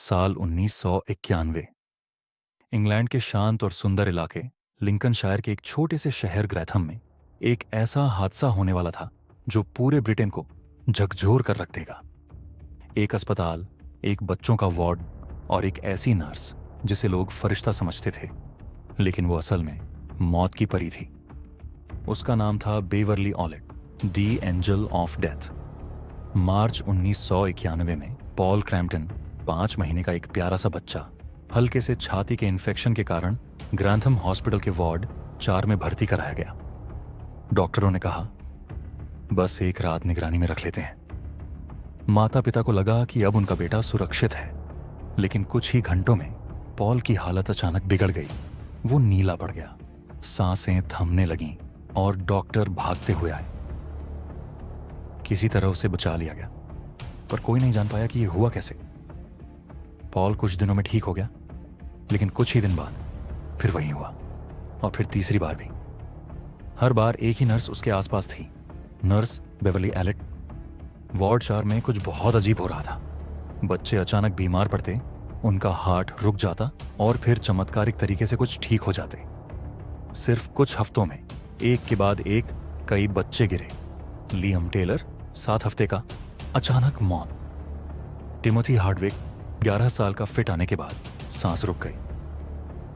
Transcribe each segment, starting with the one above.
साल 1991। इंग्लैंड के शांत और सुंदर इलाके लिंकनशायर के एक छोटे से शहर ग्रैथम में एक ऐसा हादसा होने वाला था जो पूरे ब्रिटेन को झकझोर कर रख देगा। एक अस्पताल, एक बच्चों का वार्ड और एक ऐसी नर्स जिसे लोग फरिश्ता समझते थे, लेकिन वो असल में मौत की परी थी। उसका नाम था Beverly Allitt, the angel of death. March 1991 में पॉल क्रैम्पटन, 5 महीने का एक प्यारा सा बच्चा, हल्के से छाती के इन्फेक्शन के कारण ग्रैंथम हॉस्पिटल के वार्ड 4 में भर्ती कराया गया। डॉक्टरों ने कहा, बस एक रात निगरानी में रख लेते हैं। माता पिता को लगा कि अब उनका बेटा सुरक्षित है, लेकिन कुछ ही घंटों में पॉल की हालत अचानक बिगड़ गई। वो नीला पड़ गया, सांसें थमने लगीं और डॉक्टर भागते हुए आए। किसी तरह उसे बचा लिया गया, पर कोई नहीं जान पाया कि यह हुआ कैसे। पॉल कुछ दिनों में ठीक हो गया, लेकिन कुछ ही दिन बाद फिर वही हुआ, और फिर तीसरी बार भी। हर बार एक ही नर्स उसके आसपास थी, नर्स बेवरली एलेट। वार्ड 4 में कुछ बहुत अजीब हो रहा था। बच्चे अचानक बीमार पड़ते, उनका हार्ट रुक जाता और फिर चमत्कारिक तरीके से कुछ ठीक हो जाते। सिर्फ कुछ हफ्तों में एक के बाद एक कई बच्चे गिरे। लियम टेलर, 7 हफ्ते का, अचानक मौत। टिमोथी हार्डविक, 11 साल का, फिट आने के बाद सांस रुक गई।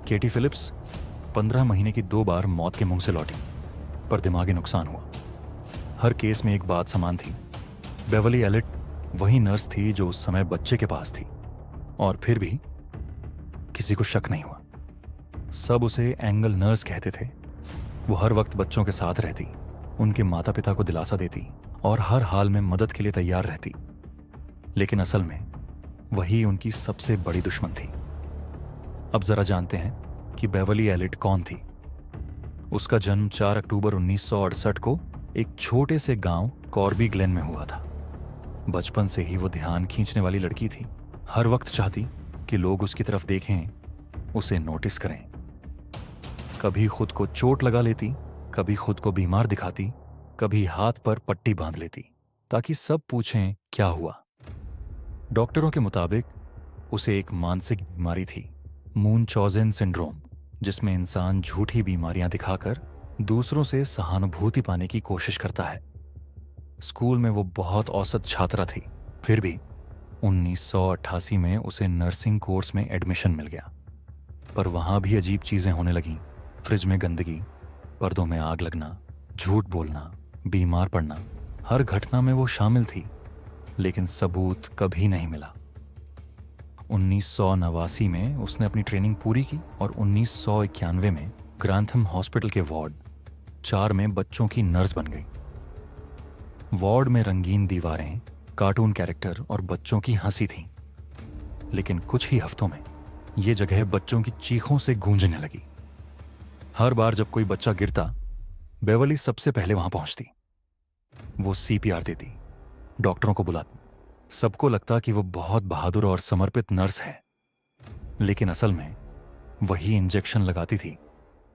केटी फिलिप्स, 15 महीने की, 2 बार मौत के मुंह से लौटी, पर दिमागी नुकसान हुआ। हर केस में एक बात समान थी, बेवरली एलेट वही नर्स थी जो उस समय बच्चे के पास थी, और फिर भी किसी को शक नहीं हुआ। सब उसे एंगल नर्स कहते थे। वो हर वक्त बच्चों के साथ रहती, उनके माता पिता को दिलासा देती और हर हाल में मदद के लिए तैयार रहती, लेकिन असल में वही उनकी सबसे बड़ी दुश्मन थी। अब जरा जानते हैं कि बेवरली एलेट कौन थी। उसका जन्म 4 अक्टूबर 1968 को एक छोटे से गांव कॉर्बी ग्लेन में हुआ था। बचपन से ही वो ध्यान खींचने वाली लड़की थी। हर वक्त चाहती कि लोग उसकी तरफ देखें, उसे नोटिस करें। कभी खुद को चोट लगा लेती, कभी खुद को बीमार दिखाती, कभी हाथ पर पट्टी बांध लेती ताकि सब पूछें क्या हुआ। डॉक्टरों के मुताबिक उसे एक मानसिक बीमारी थी, मूनचौज़ेन सिंड्रोम, जिसमें इंसान झूठी बीमारियां दिखाकर दूसरों से सहानुभूति पाने की कोशिश करता है। स्कूल में वो बहुत औसत छात्रा थी, फिर भी 1988 में उसे नर्सिंग कोर्स में एडमिशन मिल गया। पर वहां भी अजीब चीजें होने लगीं। फ्रिज में गंदगी, पर्दों में आग लगना, झूठ बोलना, बीमार पड़ना, हर घटना में वो शामिल थी, लेकिन सबूत कभी नहीं मिला। 1989 में उसने अपनी ट्रेनिंग पूरी की और 1991 में ग्रैंथम हॉस्पिटल के वार्ड 4 में बच्चों की नर्स बन गई। वार्ड में रंगीन दीवारें, कार्टून कैरेक्टर और बच्चों की हंसी थी, लेकिन कुछ ही हफ्तों में ये जगह बच्चों की चीखों से गूंजने लगी। हर बार जब कोई बच्चा गिरता, बेवरली सबसे पहले वहां पहुंचती। वो CPR देती, डॉक्टरों को बुलाती। सबको लगता कि वो बहुत बहादुर और समर्पित नर्स है, लेकिन असल में वही इंजेक्शन लगाती थी,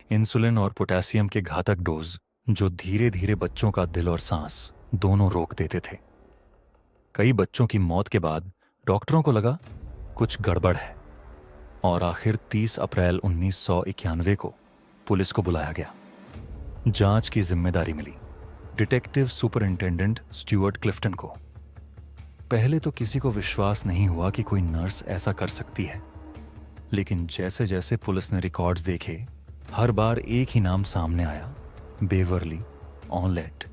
इंसुलिन और पोटेशियम के घातक डोज, जो धीरे धीरे बच्चों का दिल और सांस दोनों रोक देते थे। कई बच्चों की मौत के बाद डॉक्टरों को लगा कुछ गड़बड़ है, और आखिर 30 अप्रैल 1991 को पुलिस को बुलाया गया। जांच की जिम्मेदारी मिली डिटेक्टिव सुपरिंटेंडेंट स्टुअर्ट क्लिफ्टन को। पहले तो किसी को विश्वास नहीं हुआ कि कोई नर्स ऐसा कर सकती है, लेकिन जैसे जैसे पुलिस ने रिकॉर्ड्स देखे, हर बार एक ही नाम सामने आया, बेवरली ऑलेट।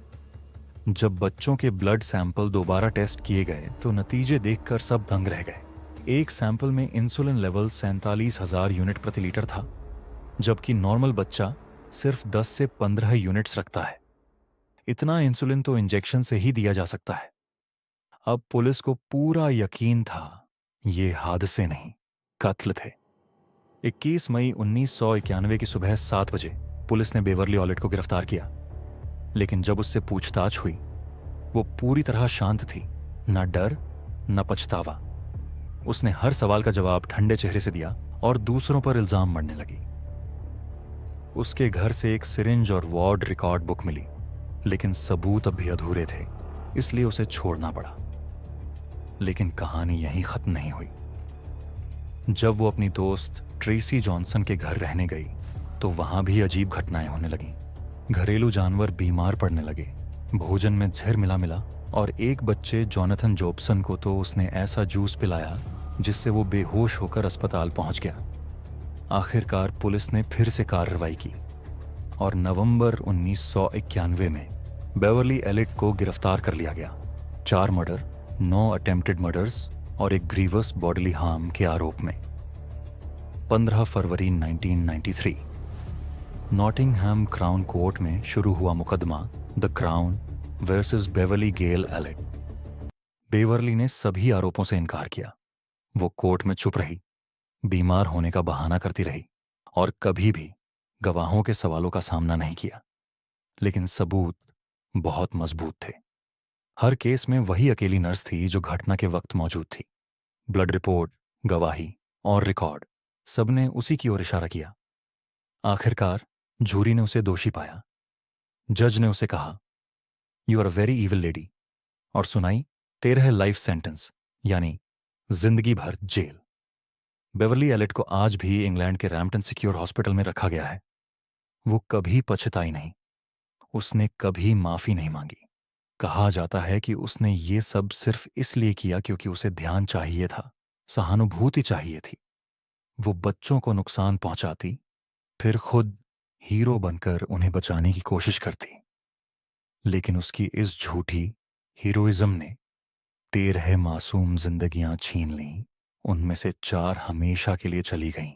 जब बच्चों के ब्लड सैंपल दोबारा टेस्ट किए गए तो नतीजे देखकर सब दंग रह गए। एक सैंपल में इंसुलिन लेवल 47,000 यूनिट प्रति लीटर था, जबकि नॉर्मल बच्चा सिर्फ 10 से 15 यूनिट्स रखता है। इतना इंसुलिन तो इंजेक्शन से ही दिया जा सकता है। अब पुलिस को पूरा यकीन था ये हादसे नहीं, कत्ल थे। 21 मई 1991 की सुबह 7 बजे पुलिस ने बेवरली ऑलेट को गिरफ्तार किया, लेकिन जब उससे पूछताछ हुई, वो पूरी तरह शांत थी, न डर न पछतावा। उसने हर सवाल का जवाब ठंडे चेहरे से दिया और दूसरों पर इल्जाम मढ़ने लगी। उसके घर से एक सिरिंज और वार्ड रिकॉर्ड बुक मिली, लेकिन सबूत अब भी अधूरे थे, इसलिए उसे छोड़ना पड़ा। लेकिन कहानी यहीं खत्म नहीं हुई। जब वो अपनी दोस्त ट्रेसी जॉनसन के घर रहने गई तो वहां भी अजीब घटनाएं होने लगीं। घरेलू जानवर बीमार पड़ने लगे, भोजन में जहर मिला मिला, और एक बच्चे जॉनथन जॉब्सन को तो उसने ऐसा जूस पिलाया जिससे वो बेहोश होकर अस्पताल पहुंच गया। आखिरकार पुलिस ने फिर से कार्रवाई की और नवंबर 1991 में बेवर्ली एलिट को गिरफ्तार कर लिया गया। 4 मर्डर, 9 अटेम्प्टेड मर्डर्स और एक ग्रीवस बॉडली हार्म के आरोप में। 15 फरवरी 1993 नॉटिंघम क्राउन कोर्ट में शुरू हुआ मुकदमा the crown versus Beverley Gail Allitt. Beverley ने सभी आरोपों से इनकार किया। वो कोर्ट में चुप रही, बीमार होने का बहाना करती रही और कभी भी गवाहों के सवालों का सामना नहीं किया। लेकिन सबूत बहुत मजबूत थे। हर केस में वही अकेली नर्स थी जो घटना के वक्त मौजूद थी। ब्लड रिपोर्ट, गवाही और रिकॉर्ड सबने उसी की ओर इशारा किया। आखिरकार जूरी ने उसे दोषी पाया। जज ने उसे कहा, you are a very evil lady, और सुनाई 13 लाइफ सेंटेंस, यानी जिंदगी भर जेल। बेवर्ली एलिट को आज भी इंग्लैंड के रैम्पटन सिक्योर हॉस्पिटल में रखा गया है। वो कभी पछताई नहीं, उसने कभी माफी नहीं मांगी। कहा जाता है कि उसने ये सब सिर्फ इसलिए किया क्योंकि उसे ध्यान चाहिए था, सहानुभूति चाहिए थी। वो बच्चों को नुकसान पहुंचाती, फिर खुद हीरो बनकर उन्हें बचाने की कोशिश करती। लेकिन उसकी इस झूठी हीरोइज्म ने 13 मासूम जिंदगियां छीन लीं। उनमें से 4 हमेशा के लिए चली गईं।